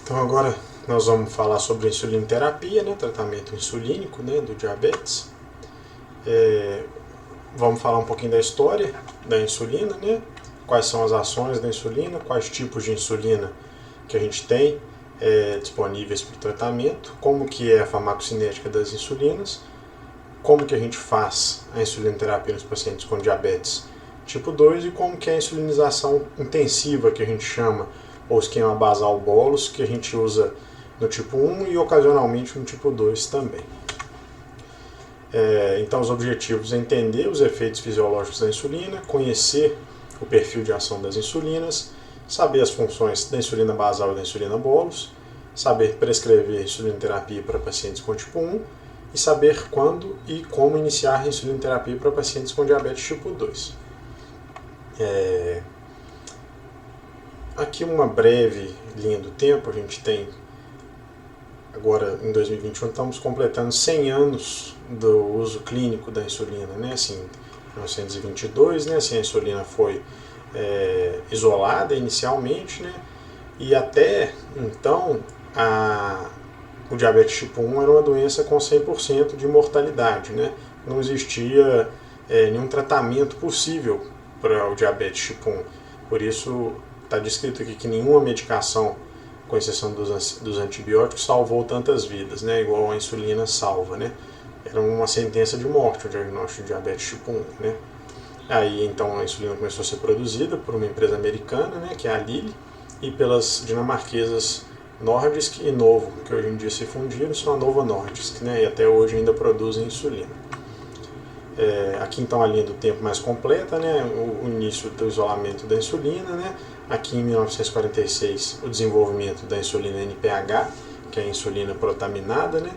Então agora nós vamos falar sobre insulinoterapia, né, tratamento insulínico, né, do diabetes. Vamos falar um pouquinho da história da insulina, né, quais são as ações da insulina, quais tipos de insulina que a gente tem disponíveis para o tratamento, como que é a farmacocinética das insulinas, como que a gente faz a insulinoterapia nos pacientes com diabetes tipo 2 e como que é a insulinização intensiva, que a gente chama, ou esquema basal bolus, que a gente usa no tipo 1 e ocasionalmente no tipo 2 também. Então os objetivos é entender os efeitos fisiológicos da insulina, conhecer o perfil de ação das insulinas, saber as funções da insulina basal e da insulina bolus, saber prescrever insulinoterapia para pacientes com tipo 1 e saber quando e como iniciar a insulinoterapia para pacientes com diabetes tipo 2. Aqui uma breve linha do tempo, a gente tem agora em 2021 estamos completando 100 anos do uso clínico da insulina, né? Assim, em 1922, né? Assim, a insulina foi isolada inicialmente, né? E até então o diabetes tipo 1 era uma doença com 100% de mortalidade, né? Não existia nenhum tratamento possível para o diabetes tipo 1. Por isso está descrito aqui que nenhuma medicação, com exceção dos antibióticos, salvou tantas vidas, né? Igual a insulina salva, né? Era uma sentença de morte o diagnóstico de diabetes tipo 1, né? Aí então a insulina começou a ser produzida por uma empresa americana, né, que é a Lilly, e pelas dinamarquesas Nordisk e Novo, que hoje em dia se fundiram, são a Novo Nordisk, né, e até hoje ainda produzem insulina. Aqui então a linha do tempo mais completa, né, o início do isolamento da insulina, né, aqui em 1946 o desenvolvimento da insulina NPH, que é a insulina protaminada, né,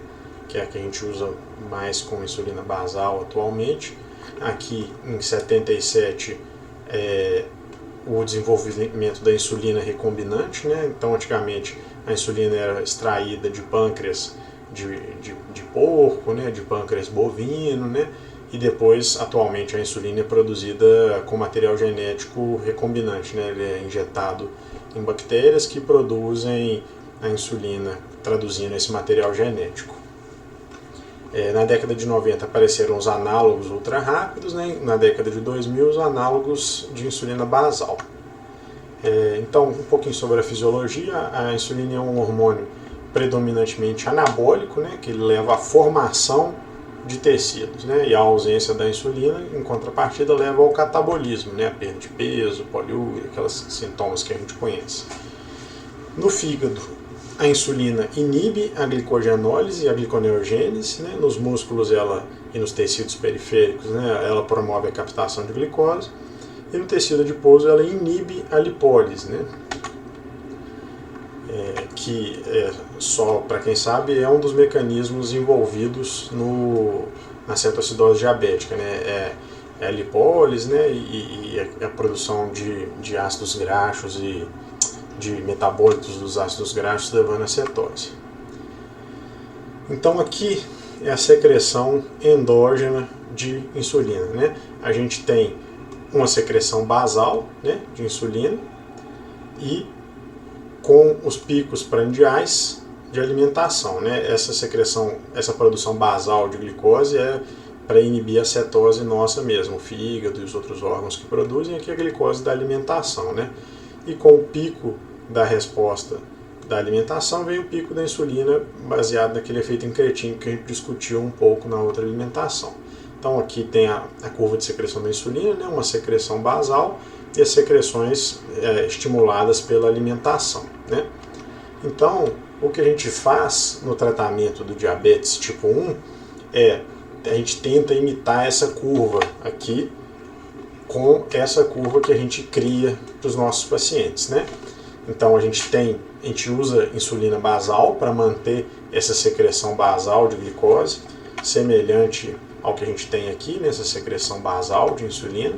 que é a que a gente usa mais com insulina basal atualmente. Aqui em 77 o desenvolvimento da insulina recombinante, né? Então antigamente a insulina era extraída de pâncreas de porco, né? De pâncreas bovino, né? E depois, atualmente, a insulina é produzida com material genético recombinante, né? Ele é injetado em bactérias que produzem a insulina, traduzindo esse material genético. Na década de 90 apareceram os análogos ultra rápidos, né? Na década de 2000 os análogos de insulina basal. Então, um pouquinho sobre a fisiologia. A insulina é um hormônio predominantemente anabólico, né? Que ele leva à formação de tecidos, né? E a ausência da insulina, em contrapartida, leva ao catabolismo, né? A perda de peso, poliúria, aqueles sintomas que a gente conhece. No fígado, a insulina inibe a glicogenólise e a gliconeogênese, né? Nos músculos e nos tecidos periféricos, né? Ela promove a captação de glicose, e no tecido adiposo ela inibe a lipólise, né? Que só para quem sabe é um dos mecanismos envolvidos na cetoacidose diabética, né? É a lipólise, né? E a produção de ácidos graxos e de metabólitos dos ácidos graxos levando à cetose. Então aqui é a secreção endógena de insulina, né? A gente tem uma secreção basal, né, de insulina e com os picos prandiais de alimentação, né? Essa secreção, essa produção basal de glicose é para inibir a cetose nossa mesmo, o fígado e os outros órgãos que produzem, aqui a glicose da alimentação, né? E com o pico da resposta da alimentação vem o pico da insulina, baseado naquele efeito incretínico que a gente discutiu um pouco na outra alimentação. Então aqui tem a curva de secreção da insulina, né, uma secreção basal e as secreções estimuladas pela alimentação, né? Então o que a gente faz no tratamento do diabetes tipo 1 a gente tenta imitar essa curva aqui com essa curva que a gente cria para os nossos pacientes, né? Então a gente usa insulina basal para manter essa secreção basal de glicose, semelhante ao que a gente tem aqui nessa secreção basal de insulina,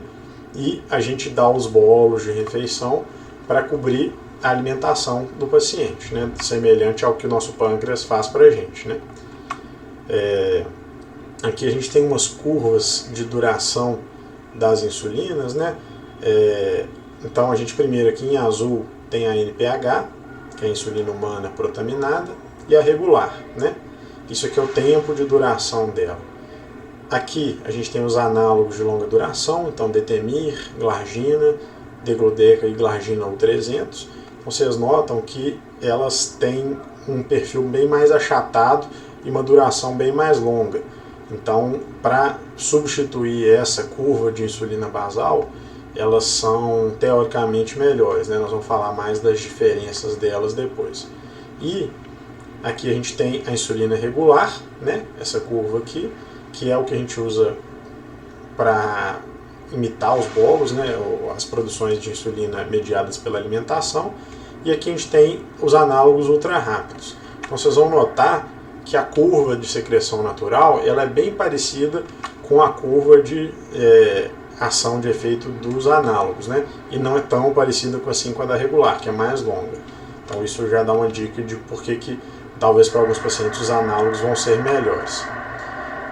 e a gente dá os bolos de refeição para cobrir a alimentação do paciente, né? Semelhante ao que o nosso pâncreas faz para a gente, né? Aqui a gente tem umas curvas de duração das insulinas, né? Então a gente primeiro aqui em azul tem a NPH, que é a insulina humana protaminada, e a regular, né? Isso aqui é o tempo de duração dela. Aqui a gente tem os análogos de longa duração, então Detemir, Glargina, Degludec e Glargina U300. Vocês notam que elas têm um perfil bem mais achatado e uma duração bem mais longa. Então, para substituir essa curva de insulina basal, elas são teoricamente melhores, né? Nós vamos falar mais das diferenças delas depois. E aqui a gente tem a insulina regular, né? Essa curva aqui, que é o que a gente usa para imitar os bolos, né? As produções de insulina mediadas pela alimentação. E aqui a gente tem os análogos ultra rápidos. Então vocês vão notar que a curva de secreção natural ela é bem parecida com a curva de ação de efeito dos análogos, né? E não é tão parecida com a da regular, que é mais longa. Então isso já dá uma dica de por que talvez para alguns pacientes os análogos vão ser melhores.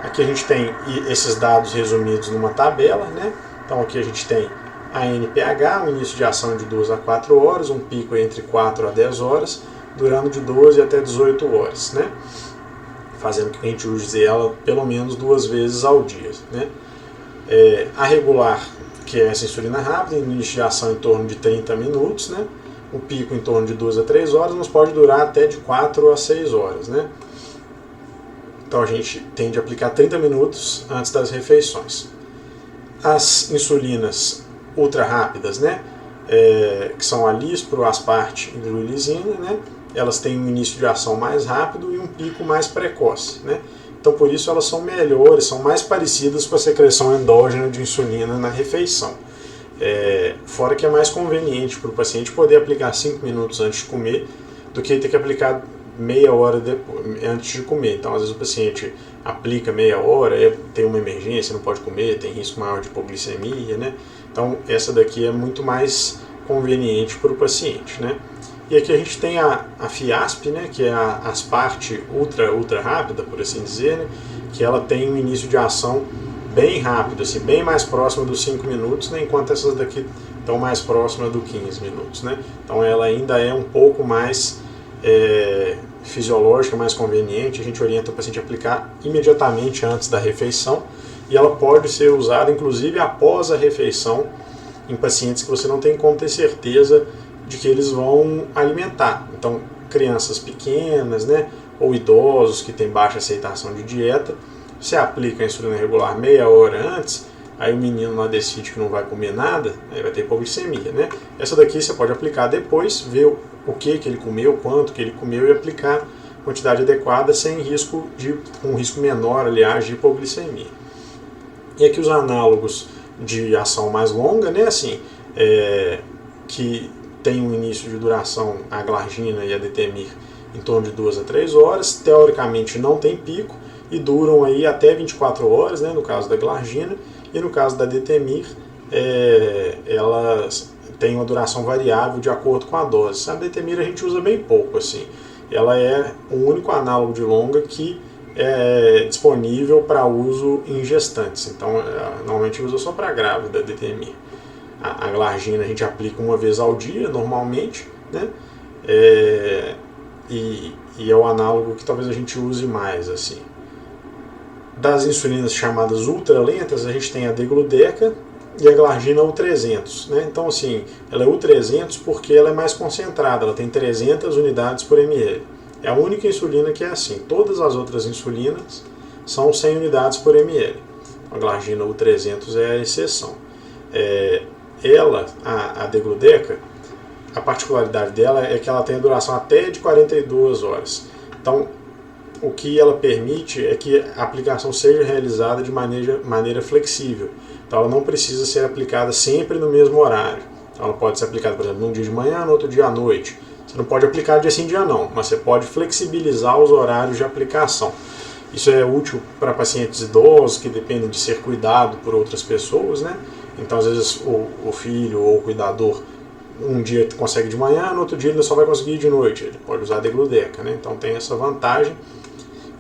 Aqui a gente tem esses dados resumidos numa tabela, né? Então aqui a gente tem a NPH, um início de ação de 2 a 4 horas, um pico entre 4 a 10 horas, durando de 12 até 18 horas, né? Fazendo que a gente use ela pelo menos 2 vezes ao dia, né? A regular, que é essa insulina rápida, início de ação em torno de 30 minutos, né? O pico em torno de 2 a 3 horas, mas pode durar até de 4 a 6 horas, né? Então a gente tende a aplicar 30 minutos antes das refeições. As insulinas ultra rápidas, né? Que são a Lispro, Aspart e Glulisina, né? Elas têm um início de ação mais rápido e um pico mais precoce, né? Então por isso elas são melhores, são mais parecidas com a secreção endógena de insulina na refeição. Fora que é mais conveniente para o paciente poder aplicar 5 minutos antes de comer do que ter que aplicar meia hora antes de comer. Então às vezes o paciente aplica meia hora, tem uma emergência, não pode comer, tem risco maior de hipoglicemia, né? Então essa daqui é muito mais conveniente para o paciente, né? E aqui a gente tem a Fiasp, né, que é a Aspart ultra rápida, por assim dizer, né, que ela tem um início de ação bem rápido, assim, bem mais próximo dos 5 minutos, né, enquanto essas daqui estão mais próximas dos 15 minutos. Né? Então ela ainda é um pouco mais fisiológica, mais conveniente. A gente orienta o paciente a aplicar imediatamente antes da refeição e ela pode ser usada inclusive após a refeição em pacientes que você não tem como ter certeza de que eles vão alimentar. Então, crianças pequenas, né, ou idosos que têm baixa aceitação de dieta, você aplica a insulina regular meia hora antes, aí o menino lá decide que não vai comer nada, aí vai ter hipoglicemia, né? Essa daqui você pode aplicar depois, ver o que ele comeu, quanto que ele comeu e aplicar a quantidade adequada sem risco um risco menor, aliás, de hipoglicemia. E aqui os análogos de ação mais longa, né, assim, que tem um início de duração, a Glargina e a Detemir, em torno de 2 a 3 horas, teoricamente não tem pico e duram aí até 24 horas, né, no caso da Glargina, e no caso da Detemir, elas têm uma duração variável de acordo com a dose. A Detemir a gente usa bem pouco, assim. Ela é o único análogo de longa que é disponível para uso em gestantes, então normalmente usa só para grávida a Detemir. A Glargina a gente aplica uma vez ao dia, normalmente, né? E é o análogo que talvez a gente use mais, assim. Das insulinas chamadas ultralentas, a gente tem a Degludeca e a Glargina U300, né? Então, assim, ela é U300 porque ela é mais concentrada, ela tem 300 unidades por ml. É a única insulina que é assim. Todas as outras insulinas são 100 unidades por ml. A Glargina U300 é a exceção. A Degludeca, a particularidade dela é que ela tem a duração até de 42 horas. Então, o que ela permite é que a aplicação seja realizada de maneira flexível. Então, ela não precisa ser aplicada sempre no mesmo horário. Então, ela pode ser aplicada, por exemplo, num dia de manhã, no outro dia à noite. Você não pode aplicar dia sim, dia não, mas você pode flexibilizar os horários de aplicação. Isso é útil para pacientes idosos que dependem de ser cuidado por outras pessoas, né? Então, às vezes, o filho ou o cuidador um dia consegue de manhã, no outro dia ele só vai conseguir de noite. Ele pode usar a Degludeca, né? Então, tem essa vantagem.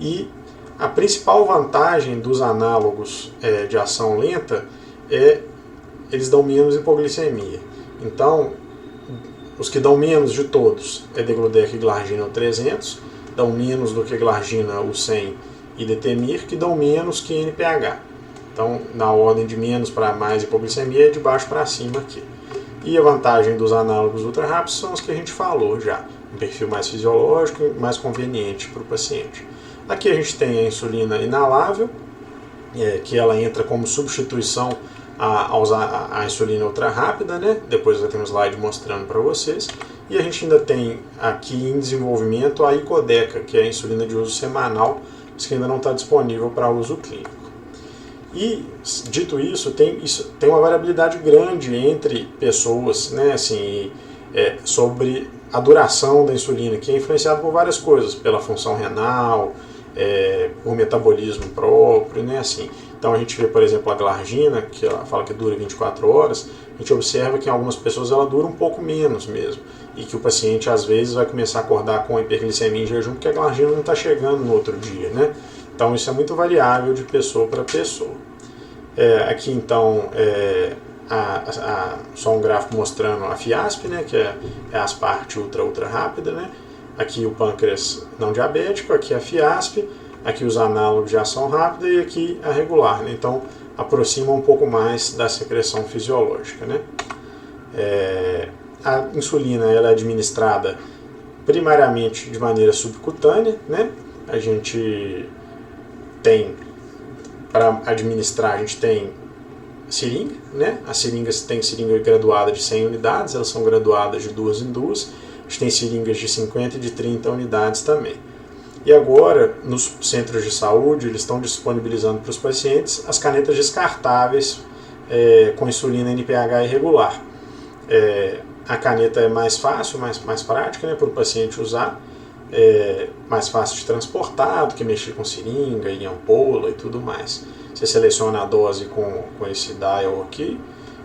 E a principal vantagem dos análogos de ação lenta é eles dão menos hipoglicemia. Então, os que dão menos de todos é Degludec e Glargina o 300, dão menos do que Glargina o 100 e Detemir, que dão menos que NPH. Então, na ordem de menos para mais hipoglicemia, é de baixo para cima aqui. E a vantagem dos análogos ultra rápidos são os que a gente falou já. Um perfil mais fisiológico e mais conveniente para o paciente. Aqui a gente tem a insulina inalável, que ela entra como substituição à insulina ultra rápida, né? Depois vai ter um slide mostrando para vocês. E a gente ainda tem aqui em desenvolvimento a Icodec, que é a insulina de uso semanal, mas que ainda não está disponível para uso clínico. E, dito isso, tem uma variabilidade grande entre pessoas, né, assim, sobre a duração da insulina, que é influenciada por várias coisas, pela função renal, por metabolismo próprio, né, assim. Então a gente vê, por exemplo, a Glargina, que ela fala que dura 24 horas, a gente observa que em algumas pessoas ela dura um pouco menos mesmo, e que o paciente às vezes vai começar a acordar com hiperglicemia em jejum, porque a Glargina não está chegando no outro dia, né. Então isso é muito variável de pessoa para pessoa. Aqui então só um gráfico mostrando a FIASP, né, que é a asparte ultra rápida, né. Aqui o pâncreas não diabético, aqui a FIASP, aqui os análogos de ação rápida e aqui a regular, né. Então aproxima um pouco mais da secreção fisiológica, né. A insulina ela é administrada primariamente de maneira subcutânea, né. A gente tem, para administrar, a gente tem seringa, né? As seringas tem seringa graduada de 100 unidades, elas são graduadas de 2 em 2. A gente tem seringas de 50 e de 30 unidades também. E agora, nos centros de saúde, eles estão disponibilizando para os pacientes as canetas descartáveis com insulina NPH irregular. A caneta é mais fácil, mais prática, né, para o paciente usar. Mais fácil de transportar do que mexer com seringa e ampola e tudo mais. Você seleciona a dose com esse dial aqui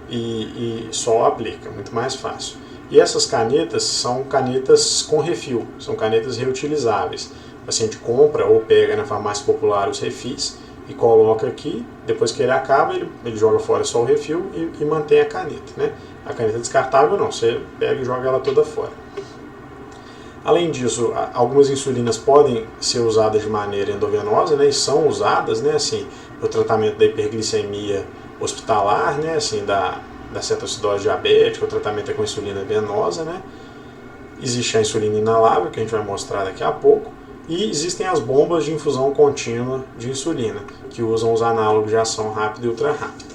e só aplica, muito mais fácil. E essas canetas são canetas com refil, são canetas reutilizáveis. O paciente compra ou pega na farmácia popular os refis e coloca aqui, depois que ele acaba, ele joga fora só o refil e mantém a caneta, né? A caneta descartável não, você pega e joga ela toda fora. Além disso, algumas insulinas podem ser usadas de maneira endovenosa, né, e são usadas, né, assim, no tratamento da hiperglicemia hospitalar, né, assim, da cetoacidose diabética, o tratamento é com insulina venosa, né. Existe a insulina inalável, que a gente vai mostrar daqui a pouco, e existem as bombas de infusão contínua de insulina, que usam os análogos de ação rápida e ultra rápida.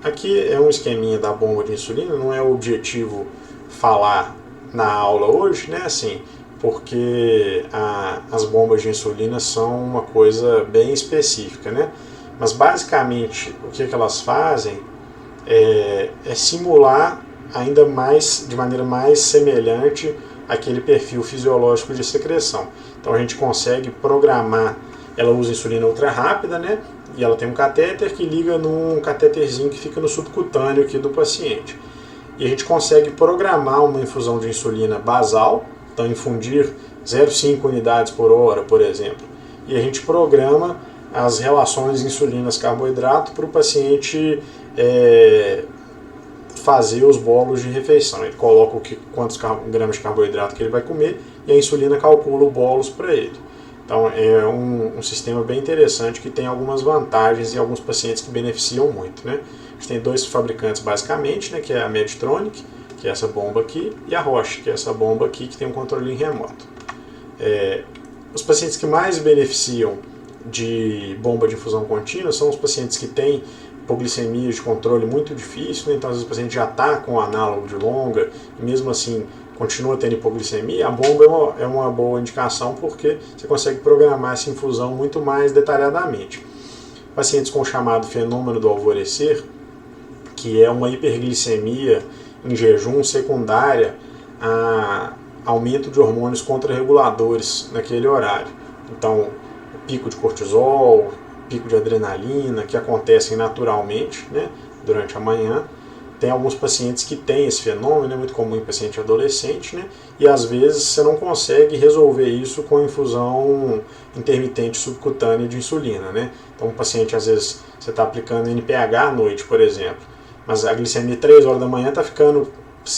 Aqui é um esqueminha da bomba de insulina, não é o objetivo falar na aula hoje, né, assim, porque as bombas de insulina são uma coisa bem específica, né, mas basicamente o que elas fazem é simular ainda mais, de maneira mais semelhante aquele perfil fisiológico de secreção. Então a gente consegue programar, ela usa insulina ultra rápida, né, e ela tem um catéter que liga num catéterzinho que fica no subcutâneo aqui do paciente. E a gente consegue programar uma infusão de insulina basal, então infundir 0,5 unidades por hora, por exemplo. E a gente programa as relações insulinas-carboidrato para o paciente fazer os bolos de refeição. Ele coloca quantos gramas de carboidrato que ele vai comer e a insulina calcula os bolos para ele. Então é um sistema bem interessante que tem algumas vantagens e alguns pacientes que beneficiam muito, né? A gente tem dois fabricantes basicamente, né, que é a Medtronic, que é essa bomba aqui, e a Roche, que é essa bomba aqui que tem um controle remoto. Os pacientes que mais beneficiam de bomba de infusão contínua são os pacientes que têm hipoglicemia de controle muito difícil, né? Então às vezes o paciente já está com análogo de longa e mesmo assim continua tendo hipoglicemia. A bomba é uma boa indicação porque você consegue programar essa infusão muito mais detalhadamente. Pacientes com o chamado fenômeno do alvorecer, que é uma hiperglicemia em jejum secundária a aumento de hormônios contrarreguladores naquele horário. Então, pico de cortisol, pico de adrenalina, que acontecem naturalmente, né, durante a manhã. Tem alguns pacientes que têm esse fenômeno, é muito comum em paciente adolescente, né, e às vezes você não consegue resolver isso com infusão intermitente subcutânea de insulina, né. Então, o paciente, às vezes, você está aplicando NPH à noite, por exemplo, mas a glicemia 3 horas da manhã está ficando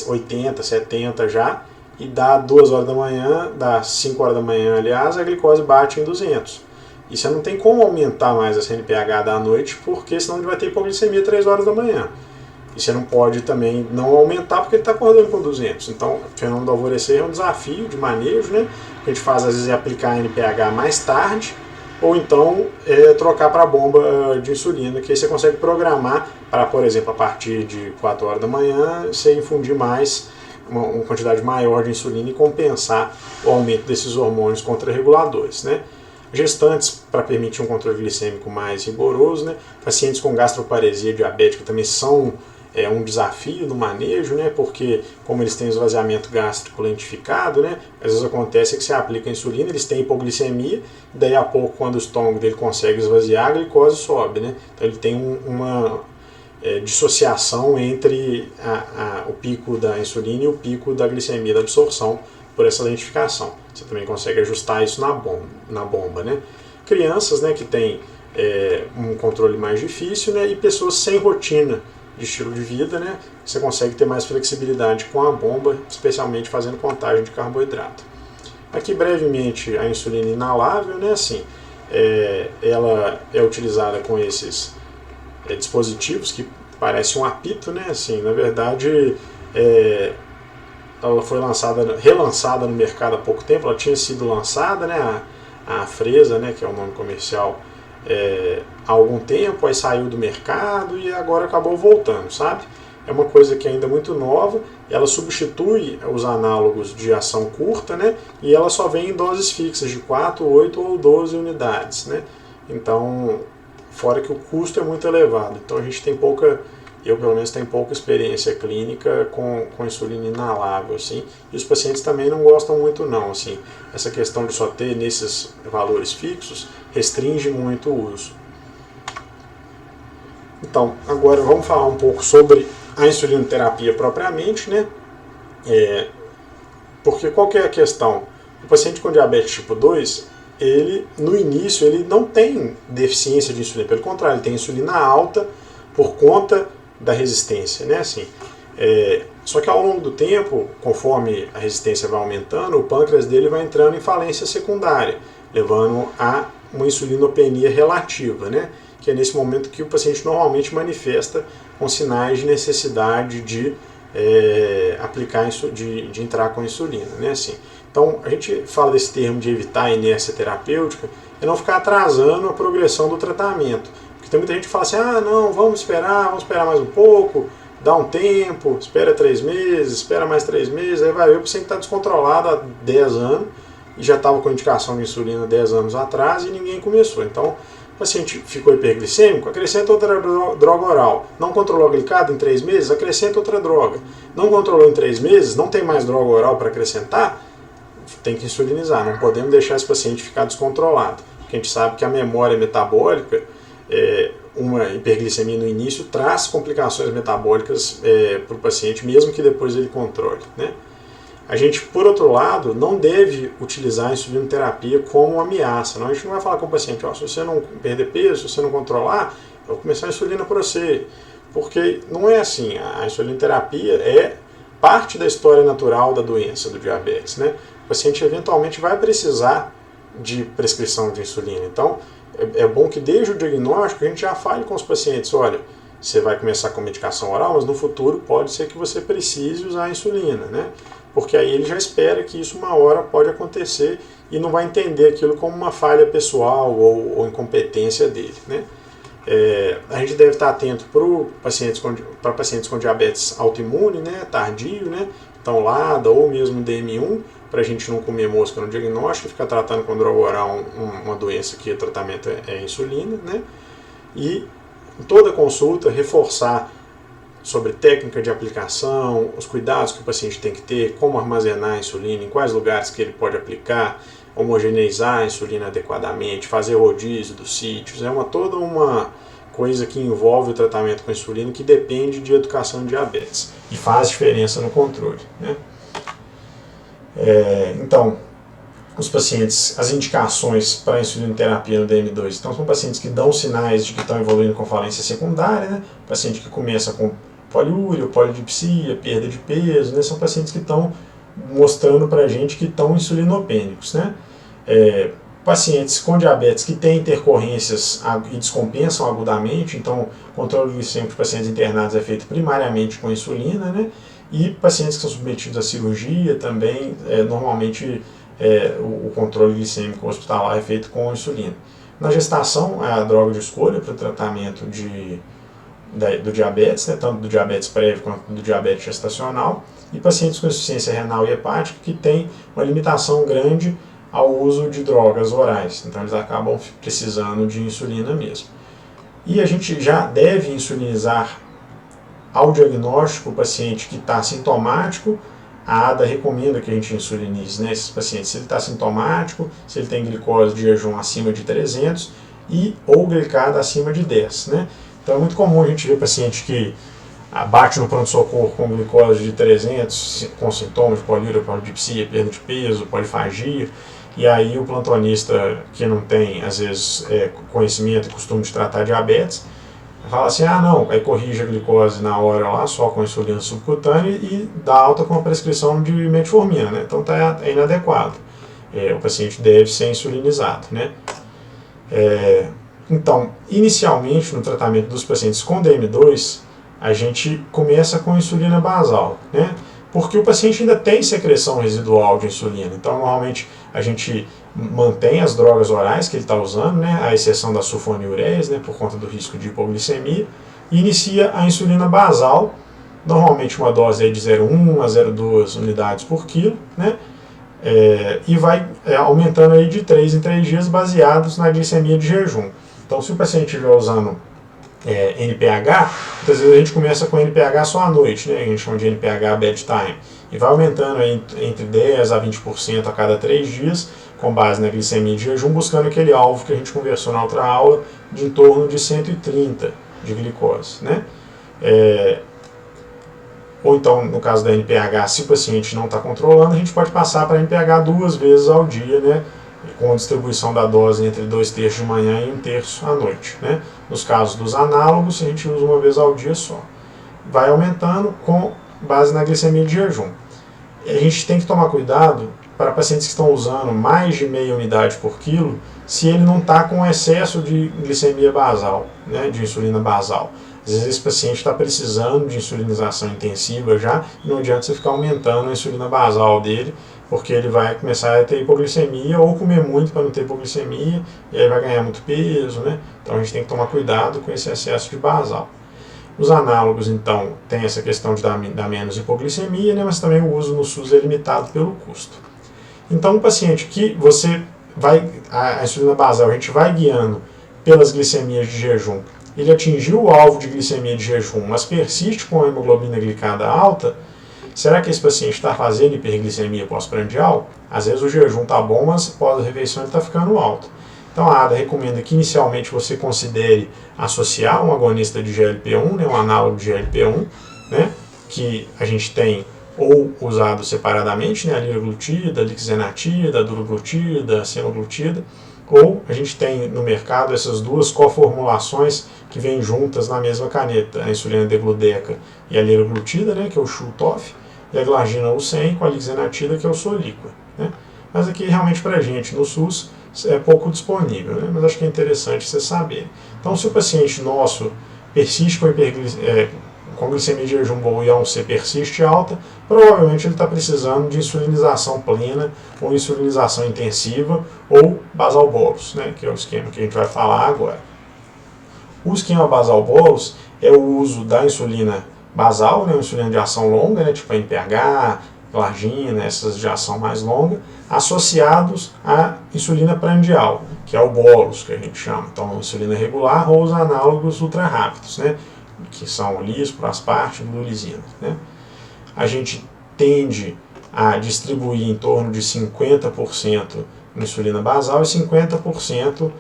80, 70 já, e dá 2 horas da manhã, dá 5 horas da manhã, aliás, a glicose bate em 200. E você não tem como aumentar mais essa NPH da noite, porque senão ele vai ter hipoglicemia 3 horas da manhã. E você não pode também não aumentar porque ele está acordando com 200. Então, o fenômeno do alvorecer é um desafio de manejo, né? A gente faz, às vezes, é aplicar NPH mais tarde, ou então trocar para a bomba de insulina, que aí você consegue programar para, por exemplo, a partir de 4 horas da manhã, você infundir mais, uma quantidade maior de insulina e compensar o aumento desses hormônios contrarreguladores, né? Gestantes, para permitir um controle glicêmico mais rigoroso, né? Pacientes com gastroparesia diabética também são um desafio no manejo, né? Porque como eles têm esvaziamento gástrico lentificado, né? Às vezes acontece que você aplica a insulina, eles têm hipoglicemia, e daí a pouco, quando o estômago dele consegue esvaziar, a glicose sobe, né? Então ele tem uma dissociação entre o pico da insulina e o pico da glicemia da absorção por essa lentificação. Você também consegue ajustar isso na bomba, né? Crianças, né, que têm um controle mais difícil, né, e pessoas sem rotina de estilo de vida, né, você consegue ter mais flexibilidade com a bomba, especialmente fazendo contagem de carboidrato. Aqui brevemente a insulina inalável, né, assim, ela é utilizada com esses dispositivos que parecem um apito, né, assim, na verdade ela foi relançada no mercado há pouco tempo. Ela tinha sido lançada, né, a Fresa, né, que é o nome comercial, há algum tempo, aí saiu do mercado e agora acabou voltando, sabe? É uma coisa que ainda é muito nova, ela substitui os análogos de ação curta, né, e ela só vem em doses fixas de 4, 8 ou 12 unidades, né? Então, fora que o custo é muito elevado, então a gente tem eu pelo menos tenho pouca experiência clínica com insulina inalável, assim, e os pacientes também não gostam muito não, assim, essa questão de só ter nesses valores fixos restringe muito o uso. Então, agora vamos falar um pouco sobre a insulinoterapia propriamente, né? Porque qual que é a questão? O paciente com diabetes tipo 2, ele, no início, ele não tem deficiência de insulina, pelo contrário, ele tem insulina alta por conta da resistência, né? Assim, só que ao longo do tempo, conforme a resistência vai aumentando, o pâncreas dele vai entrando em falência secundária, levando a uma insulinopenia relativa, né? Que é nesse momento que o paciente normalmente manifesta com sinais de necessidade de de entrar com insulina, né? Assim, então a gente fala desse termo de evitar a inércia terapêutica, é não ficar atrasando a progressão do tratamento. Porque tem muita gente que fala assim, não, vamos esperar mais um pouco, dá um tempo, espera 3 meses, espera mais 3 meses, aí vai ver o paciente está descontrolado há 10 anos e já estava com indicação de insulina 10 anos atrás e ninguém começou. Então, o paciente ficou hiperglicêmico, acrescenta outra droga oral. Não controlou a glicada em 3 meses, acrescenta outra droga. Não controlou em 3 meses, não tem mais droga oral para acrescentar, tem que insulinizar. Não podemos deixar esse paciente ficar descontrolado. Porque a gente sabe que a memória metabólica, uma hiperglicemia no início, traz complicações metabólicas para o paciente, mesmo que depois ele controle, né? A gente, por outro lado, não deve utilizar a insulinoterapia como uma ameaça. Não, a gente não vai falar com o paciente, se você não perder peso, se você não controlar, eu vou começar a insulina para você. Porque não é assim. A insulinoterapia é parte da história natural da doença, do diabetes, né? O paciente eventualmente vai precisar de prescrição de insulina. Então, é bom que desde o diagnóstico a gente já fale com os pacientes, olha, você vai começar com medicação oral, mas no futuro pode ser que você precise usar a insulina, né? Porque aí ele já espera que isso uma hora pode acontecer e não vai entender aquilo como uma falha pessoal ou incompetência dele, né? A gente deve estar atento para pacientes com diabetes autoimune, né, tardio, né? Então LADA ou mesmo DM1, para a gente não comer mosca no diagnóstico e ficar tratando com droga oral uma doença que o tratamento é insulina, né? E em toda consulta reforçar sobre técnica de aplicação, os cuidados que o paciente tem que ter, como armazenar a insulina, em quais lugares que ele pode aplicar, homogeneizar a insulina adequadamente, fazer rodízio dos sítios, toda uma coisa que envolve o tratamento com insulina que depende de educação em diabetes e faz diferença no controle, né? Então, os pacientes, as indicações para a insulinoterapia no DM2, então são pacientes que dão sinais de que estão evoluindo com falência secundária, né? Paciente que começa com poliúria, polidipsia, perda de peso, né? São pacientes que estão mostrando para a gente que estão insulinopênicos, né? Pacientes com diabetes que têm intercorrências e descompensam agudamente, então o controle glicêmico de pacientes internados é feito primariamente com insulina, né? E pacientes que são submetidos à cirurgia também, normalmente o controle glicêmico hospitalar é feito com insulina. Na gestação, é a droga de escolha para o tratamento do diabetes, né? Tanto do diabetes prévio quanto do diabetes gestacional, e pacientes com insuficiência renal e hepática que têm uma limitação grande ao uso de drogas orais, então eles acabam precisando de insulina mesmo. E a gente já deve insulinizar ao diagnóstico o paciente que está sintomático. A ADA recomenda que a gente insulinize, né, esses pacientes se ele está sintomático, se ele tem glicose de jejum acima de 300 ou glicada acima de 10. Né? Então é muito comum a gente ver paciente que bate no pronto-socorro com glicose de 300, com sintomas de poliúria, polidipsia, perda de peso, polifagia, e aí o plantonista que não tem, às vezes, conhecimento e costume de tratar diabetes, fala assim, não, aí corrige a glicose na hora lá, só com insulina subcutânea e dá alta com a prescrição de metformina, né? Então é inadequado. O paciente deve ser insulinizado, né? Então, inicialmente, no tratamento dos pacientes com DM2, a gente começa com insulina basal, né? Porque o paciente ainda tem secreção residual de insulina. Então, normalmente, a gente mantém as drogas orais que ele está usando, né, à exceção da sulfonilureias, né, por conta do risco de hipoglicemia, e inicia a insulina basal, normalmente uma dose de 0,1 a 0,2 unidades por quilo, né, e vai aumentando aí de 3 em 3 dias, baseados na glicemia de jejum. Então, se o paciente estiver usando NPH, muitas vezes a gente começa com NPH só à noite, né? A gente chama de NPH bedtime, e vai aumentando aí entre 10% a 20% a cada 3 dias, com base na glicemia de jejum, buscando aquele alvo que a gente conversou na outra aula, de em torno de 130 de glicose, né? Ou então, no caso da NPH, se o paciente não está controlando, a gente pode passar para NPH 2 vezes ao dia, né? Com a distribuição da dose entre 2/3 de manhã e 1/3 à noite, né? Nos casos dos análogos, a gente usa uma vez ao dia só. Vai aumentando com base na glicemia de jejum. E a gente tem que tomar cuidado para pacientes que estão usando mais de meia unidade por quilo, se ele não está com excesso de glicemia basal, né, de insulina basal. Às vezes esse paciente está precisando de insulinização intensiva já, e não adianta você ficar aumentando a insulina basal dele, porque ele vai começar a ter hipoglicemia ou comer muito para não ter hipoglicemia, e aí vai ganhar muito peso, né? Então a gente tem que tomar cuidado com esse excesso de basal. Os análogos, então, tem essa questão de dar menos hipoglicemia, né? Mas também o uso no SUS é limitado pelo custo. Então, o paciente que você vai, a insulina basal, a gente vai guiando pelas glicemias de jejum, ele atingiu o alvo de glicemia de jejum, mas persiste com a hemoglobina glicada alta, será que esse paciente está fazendo hiperglicemia pós-prandial? Às vezes o jejum está bom, mas pós-refeição ele está ficando alto. Então a ADA recomenda que inicialmente você considere associar um agonista de GLP-1, né, um análogo de GLP-1, né, que a gente tem ou usado separadamente, né, a liraglutida, a lixenatida, a dulaglutida, a semaglutida, ou a gente tem no mercado essas duas coformulações que vêm juntas na mesma caneta, a insulina degludeca e a liraglutida, né, que é o Schultoff, e a glargina U100 com a lixenatida, que é o Soliqua, né. Mas aqui realmente para a gente no SUS é pouco disponível, né, mas acho que é interessante você saber. Então, se o paciente nosso persiste com glicemia de jejum boa e A1C persiste alta, provavelmente ele está precisando de insulinização plena ou insulinização intensiva ou basal bolus, né, que é o esquema que a gente vai falar agora. O esquema basal bolus é o uso da insulina basal, né, insulina de ação longa, né, tipo NPH, glargina, essas de ação mais longa, associados à insulina prandial, que é o bolus que a gente chama. Então, insulina regular ou os análogos ultra rápidos, né, que são o lispro, aspartame e glulizina, né? A gente tende a distribuir em torno de 50% na insulina basal e 50%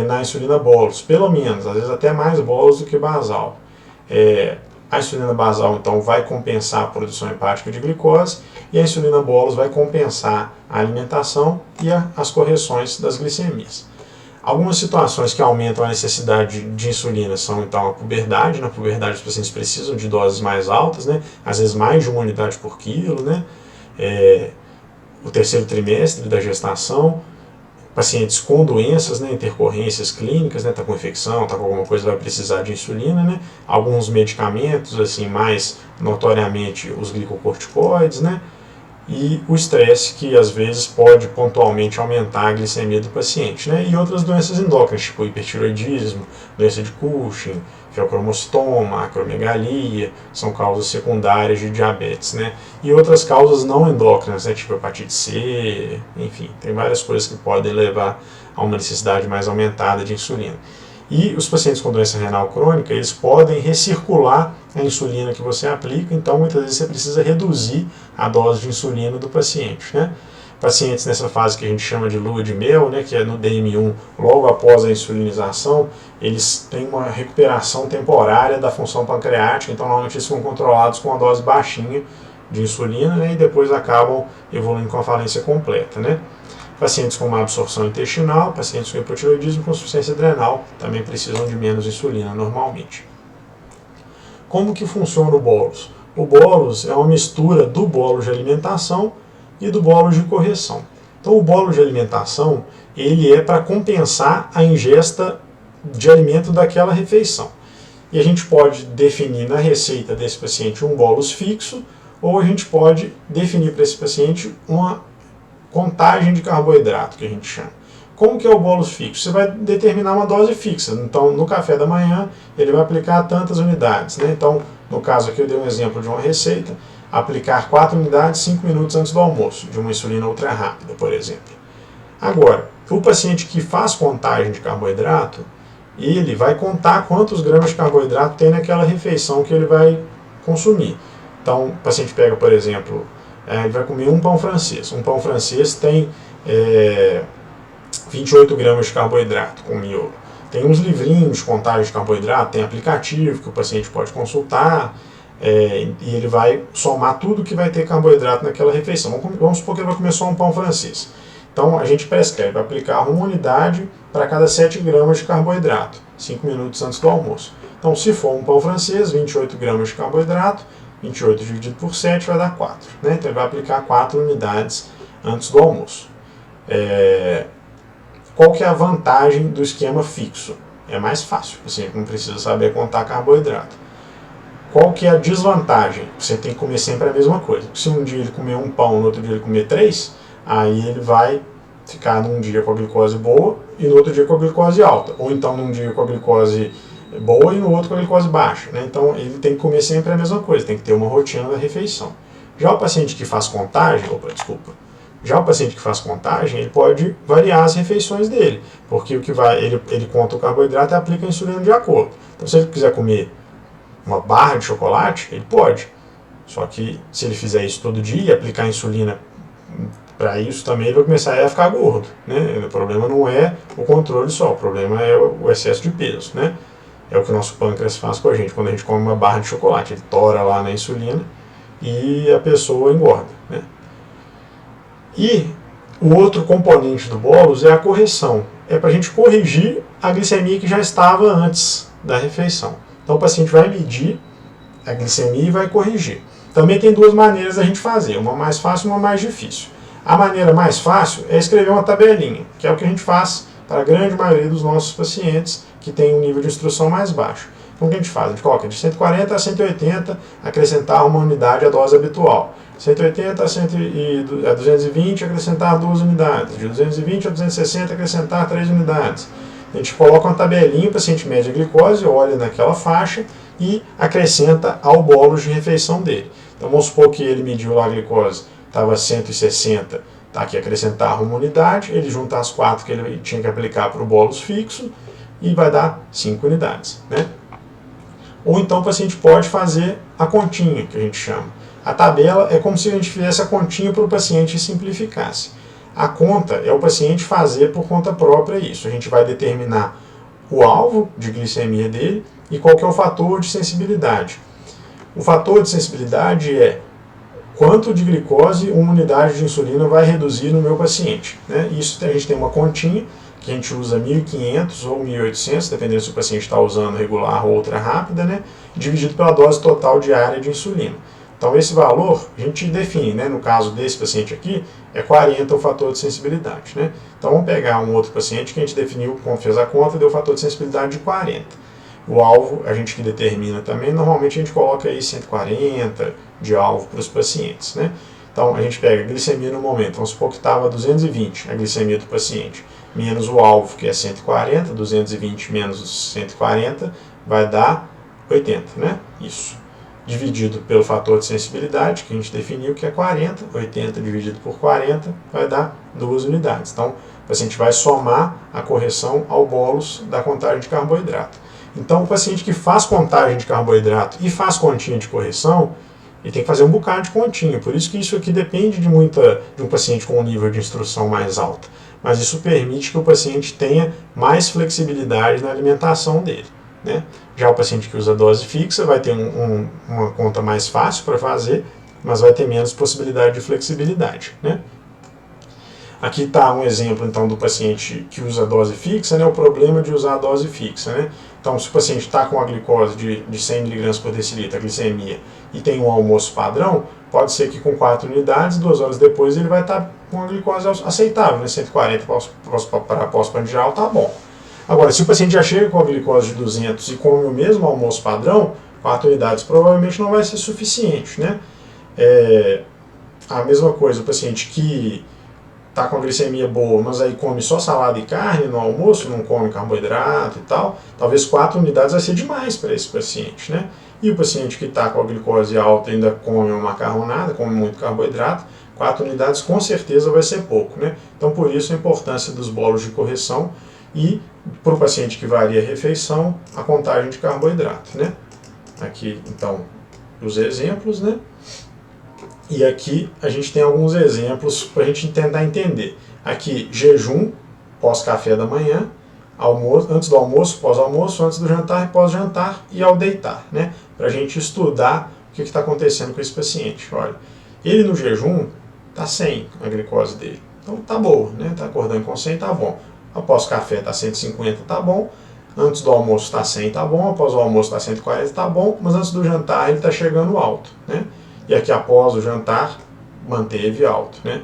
na insulina bolus, pelo menos, às vezes até mais bolus do que basal. A insulina basal, então, vai compensar a produção hepática de glicose e a insulina bolus vai compensar a alimentação e as correções das glicemias. Algumas situações que aumentam a necessidade de insulina são, então, a puberdade. Na puberdade, os pacientes precisam de doses mais altas, né? Às vezes mais de 1 unidade por quilo, né? O terceiro trimestre da gestação, pacientes com doenças, né, intercorrências clínicas, né, tá com infecção, tá com alguma coisa, vai precisar de insulina, né? Alguns medicamentos, assim, mais notoriamente os glicocorticoides, né? E o estresse, que às vezes pode pontualmente aumentar a glicemia do paciente, né? E outras doenças endócrinas, tipo hipertiroidismo, doença de Cushing, feocromocitoma, acromegalia, são causas secundárias de diabetes, né? E outras causas não endócrinas, né? Tipo hepatite C, enfim, tem várias coisas que podem levar a uma necessidade mais aumentada de insulina. E os pacientes com doença renal crônica, eles podem recircular a insulina que você aplica, então muitas vezes você precisa reduzir a dose de insulina do paciente, né? Pacientes nessa fase que a gente chama de lua de mel, né, que é no DM1, logo após a insulinização, eles têm uma recuperação temporária da função pancreática, então normalmente eles ficam controlados com uma dose baixinha de insulina, né, e depois acabam evoluindo com a falência completa, né? Pacientes com má absorção intestinal, pacientes com hipotiroidismo com insuficiência adrenal também precisam de menos insulina normalmente. Como que funciona o bolus? O bolus é uma mistura do bolus de alimentação e do bolus de correção. Então o bolus de alimentação, ele é para compensar a ingesta de alimento daquela refeição. E a gente pode definir na receita desse paciente um bolus fixo, ou a gente pode definir para esse paciente uma contagem de carboidrato, que a gente chama. Como que é o bolus fixo? Você vai determinar uma dose fixa. Então, no café da manhã, ele vai aplicar tantas unidades, né? Então, no caso aqui, eu dei um exemplo de uma receita, aplicar 4 unidades 5 minutos antes do almoço, de uma insulina ultra rápida, por exemplo. Agora, o paciente que faz contagem de carboidrato, ele vai contar quantos gramas de carboidrato tem naquela refeição que ele vai consumir. Então, o paciente pega, por exemplo, ele vai comer um pão francês. Um pão francês tem 28 gramas de carboidrato com miolo. Tem uns livrinhos de contagem de carboidrato, tem aplicativo que o paciente pode consultar, e ele vai somar tudo que vai ter carboidrato naquela refeição. Vamos supor que ele vai comer só um pão francês. Então a gente prescreve aplicar 1 unidade para cada 7 gramas de carboidrato, 5 minutos antes do almoço. Então se for um pão francês, 28 gramas de carboidrato, 28 dividido por 7 vai dar 4. Né? Então ele vai aplicar 4 unidades antes do almoço. Qual que é a vantagem do esquema fixo? É mais fácil, você não precisa saber contar carboidrato. Qual que é a desvantagem? Você tem que comer sempre a mesma coisa. Se um dia ele comer um pão, no outro dia ele comer 3, aí ele vai ficar num dia com a glicose boa e no outro dia com a glicose alta. Ou então num dia com a glicose boa e no outro com a glicose baixa. Né? Então ele tem que comer sempre a mesma coisa, tem que ter uma rotina da refeição. Já o paciente que faz contagem, ele pode variar as refeições dele, porque ele conta o carboidrato e aplica a insulina de acordo. Então se ele quiser comer uma barra de chocolate, ele pode. Só que se ele fizer isso todo dia e aplicar a insulina para isso também, ele vai começar a ficar gordo. Né? O problema não é o controle só, o problema é o excesso de peso. Né? É o que o nosso pâncreas faz com a gente quando a gente come uma barra de chocolate. Ele tora lá na insulina e a pessoa engorda. Né? E o outro componente do bolus é a correção. É para a gente corrigir a glicemia que já estava antes da refeição. Então o paciente vai medir a glicemia e vai corrigir. Também tem duas maneiras da gente fazer, uma mais fácil e uma mais difícil. A maneira mais fácil é escrever uma tabelinha, que é o que a gente faz para a grande maioria dos nossos pacientes que tem um nível de instrução mais baixo. Então o que a gente faz? A gente coloca de 140 a 180, acrescentar uma unidade à dose habitual. 180 a 220, acrescentar 2 unidades. De 220 a 260, acrescentar 3 unidades. A gente coloca uma tabelinha, o paciente mede a glicose, olha naquela faixa e acrescenta ao bolus de refeição dele. Então vamos supor que ele mediu lá a glicose, estava 160, está aqui acrescentar uma unidade, ele junta as 4 que ele tinha que aplicar para o bolus fixo e vai dar 5 unidades. Né? Ou então o paciente pode fazer a continha, que a gente chama. A tabela é como se a gente fizesse a continha para o paciente e simplificasse. A conta é o paciente fazer por conta própria isso. A gente vai determinar o alvo de glicemia dele e qual que é o fator de sensibilidade. O fator de sensibilidade é quanto de glicose uma unidade de insulina vai reduzir no meu paciente, né? Isso a gente tem uma continha, que a gente usa 1.500 ou 1.800, dependendo se o paciente está usando regular ou ultra rápida, né? Dividido pela dose total diária de insulina. Então esse valor a gente define, né? No caso desse paciente aqui, é 40 o fator de sensibilidade, né? Então vamos pegar um outro paciente que a gente definiu, quando fez a conta, deu o fator de sensibilidade de 40. O alvo, a gente que determina também, normalmente a gente coloca aí 140 de alvo para os pacientes, né? Então a gente pega a glicemia no momento, vamos supor que estava 220 a glicemia do paciente, menos o alvo que é 140, 220 menos 140 vai dar 80, né? Isso. Dividido pelo fator de sensibilidade, que a gente definiu que é 40, 80 dividido por 40 vai dar 2 unidades. Então o paciente vai somar a correção ao bolus da contagem de carboidrato. Então o paciente que faz contagem de carboidrato e faz continha de correção, ele tem que fazer um bocado de continha. Por isso que isso aqui depende de um paciente com um nível de instrução mais alto. Mas isso permite que o paciente tenha mais flexibilidade na alimentação dele, né? Já o paciente que usa dose fixa vai ter uma conta mais fácil para fazer, mas vai ter menos possibilidade de flexibilidade, né? Aqui está um exemplo então do paciente que usa dose fixa, né? O problema de usar a dose fixa, né? Então, se o paciente está com a glicose de 100 mg por decilitro, a glicemia, e tem um almoço padrão, pode ser que com 4 unidades, 2 horas depois, ele vai estar com a glicose aceitável, né? 140 para pós-prandial, tá bom. Agora, se o paciente já chega com a glicose de 200 e come o mesmo almoço padrão, 4 unidades provavelmente não vai ser suficiente, né? A mesma coisa, o paciente que está com a glicemia boa, mas aí come só salada e carne no almoço, não come carboidrato e tal, talvez 4 unidades vai ser demais para esse paciente, né? E o paciente que está com a glicose alta ainda come uma macarronada, come muito carboidrato, 4 unidades com certeza vai ser pouco, né? Então por isso a importância dos bolos de correção e para o paciente que varia a refeição, a contagem de carboidrato, né? Aqui então os exemplos, né? E aqui a gente tem alguns exemplos para a gente tentar entender. Aqui, jejum, pós-café da manhã, almoço, antes do almoço, pós-almoço, antes do jantar e pós-jantar e ao deitar, né? Para a gente estudar o que está acontecendo com esse paciente. Olha, ele no jejum está 100 a glicose dele. Então tá boa, né? Está acordando com 100, tá bom. Após café está 150, tá bom. Antes do almoço está 100, tá bom. Após o almoço está 140, tá bom. Mas antes do jantar ele está chegando alto, né? E aqui após o jantar, manteve alto, né?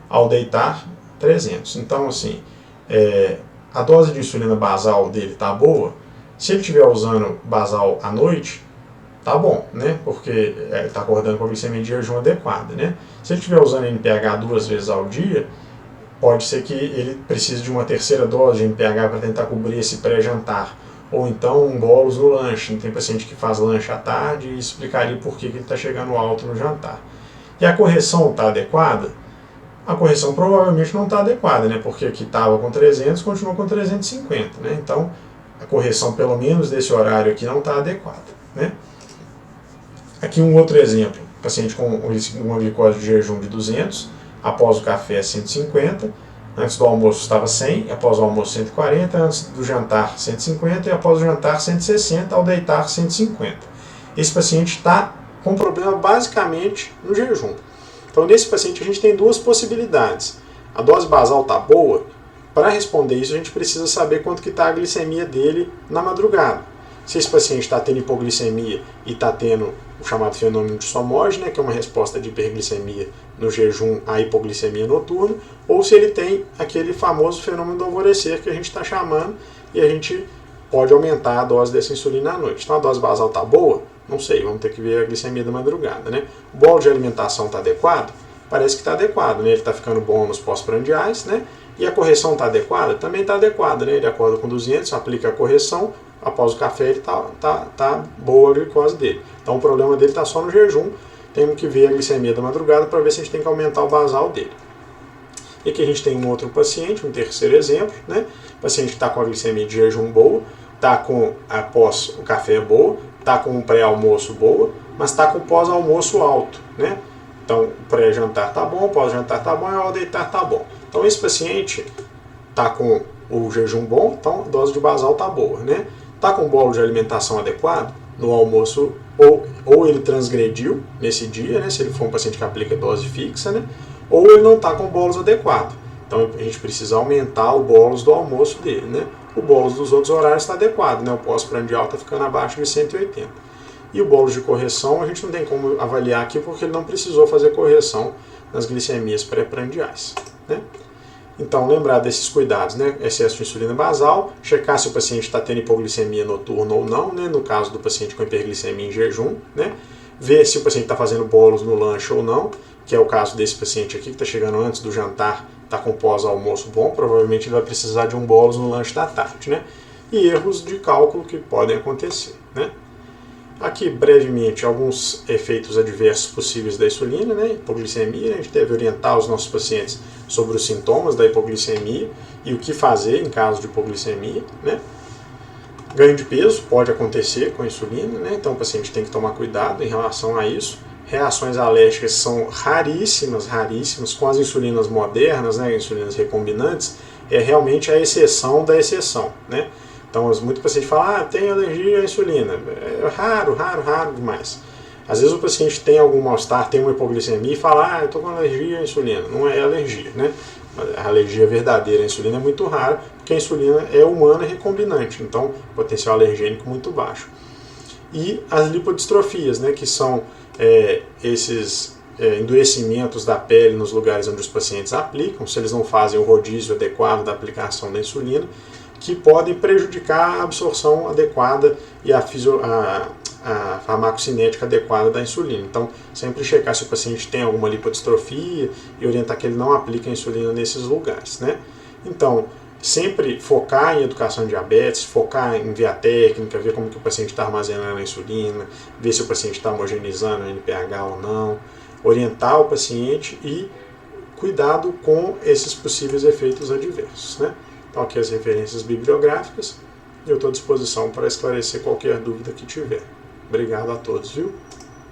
Ao deitar, 300. Então, assim, a dose de insulina basal dele tá boa. Se ele estiver usando basal à noite, tá bom, né? Porque ele está acordando com a glicemia de jejum adequada, né? Se ele estiver usando NPH 2 vezes ao dia, pode ser que ele precise de uma terceira dose de NPH para tentar cobrir esse pré-jantar. Ou então um bolos no lanche. Tem paciente que faz lanche à tarde e explicaria por que ele está chegando alto no jantar. E a correção está adequada? A correção provavelmente não está adequada, né? Porque aqui estava com 300, continua com 350, né? Então a correção pelo menos desse horário aqui não está adequada, né? Aqui um outro exemplo, paciente com uma glicose de jejum de 200, após o café 150, antes do almoço estava 100, após o almoço 140, antes do jantar 150 e após o jantar 160, ao deitar 150. Esse paciente está com problema basicamente no jejum. Então nesse paciente a gente tem duas possibilidades. A dose basal está boa. Para responder isso a gente precisa saber quanto que está a glicemia dele na madrugada. Se esse paciente está tendo hipoglicemia e está tendo o chamado fenômeno de Somogh, né, que é uma resposta de hiperglicemia no jejum à hipoglicemia noturna, ou se ele tem aquele famoso fenômeno do alvorecer que a gente está chamando e a gente pode aumentar a dose dessa insulina à noite. Então a dose basal está boa? Não sei, vamos ter que ver a glicemia da madrugada, né? O bolo de alimentação está adequado? Parece que está adequado, né? Ele está ficando bom nos pós-prandiais, né? E a correção está adequada? Também está adequada, né? Ele acorda com 200, aplica a correção, após o café ele tá boa a glicose dele. Então o problema dele está só no jejum. Temos que ver a glicemia da madrugada para ver se a gente tem que aumentar o basal dele. E aqui a gente tem um outro paciente, um terceiro exemplo, né? Paciente que está com a glicemia de jejum boa, está com após o café boa, está com o pré-almoço boa, mas está com o pós-almoço alto, né? Então o pré-jantar está bom, o pós-jantar está bom e ao deitar está bom. Então esse paciente está com o jejum bom, então a dose de basal está boa, né? Está com o bolo de alimentação adequado? no almoço, ou ele transgrediu nesse dia, né, se ele for um paciente que aplica dose fixa, né, ou ele não está com o bolus adequado. Então a gente precisa aumentar o bolus do almoço dele, né? O bolus dos outros horários está adequado, né? O pós-prandial está ficando abaixo de 180. E o bolus de correção a gente não tem como avaliar aqui porque ele não precisou fazer correção nas glicemias pré-prandiais, né? Então lembrar desses cuidados, né? Excesso de insulina basal, checar se o paciente está tendo hipoglicemia noturna ou não, né? No caso do paciente com hiperglicemia em jejum, né? Ver se o paciente está fazendo bolos no lanche ou não, que é o caso desse paciente aqui que está chegando antes do jantar, está com pós-almoço bom, provavelmente ele vai precisar de um bolos no lanche da tarde, né? E erros de cálculo que podem acontecer, né? Aqui, brevemente, alguns efeitos adversos possíveis da insulina, né? Hipoglicemia, a gente deve orientar os nossos pacientes sobre os sintomas da hipoglicemia e o que fazer em caso de hipoglicemia, né? Ganho de peso pode acontecer com a insulina, né? Então o paciente tem que tomar cuidado em relação a isso. Reações alérgicas são raríssimas com as insulinas modernas, né, insulinas recombinantes, é realmente a exceção da exceção, né? Então, muitos pacientes falam, tem alergia à insulina. É raro demais. Às vezes o paciente tem algum mal-estar, tem uma hipoglicemia e fala, eu estou com alergia à insulina. Não é alergia, né? A alergia verdadeira à insulina é muito rara, porque a insulina é humana e recombinante, então potencial alergênico muito baixo. E as lipodistrofias, né, que são esses endurecimentos da pele nos lugares onde os pacientes aplicam, se eles não fazem o rodízio adequado da aplicação da insulina, que podem prejudicar a absorção adequada e a farmacocinética adequada da insulina. Então, sempre checar se o paciente tem alguma lipodistrofia e orientar que ele não aplique a insulina nesses lugares, né? Então, sempre focar em educação em diabetes, focar em via técnica, ver como que o paciente está armazenando a insulina, ver se o paciente está homogeneizando o NPH ou não, orientar o paciente e cuidado com esses possíveis efeitos adversos, né? Então aqui as referências bibliográficas e eu estou à disposição para esclarecer qualquer dúvida que tiver. Obrigado a todos, viu?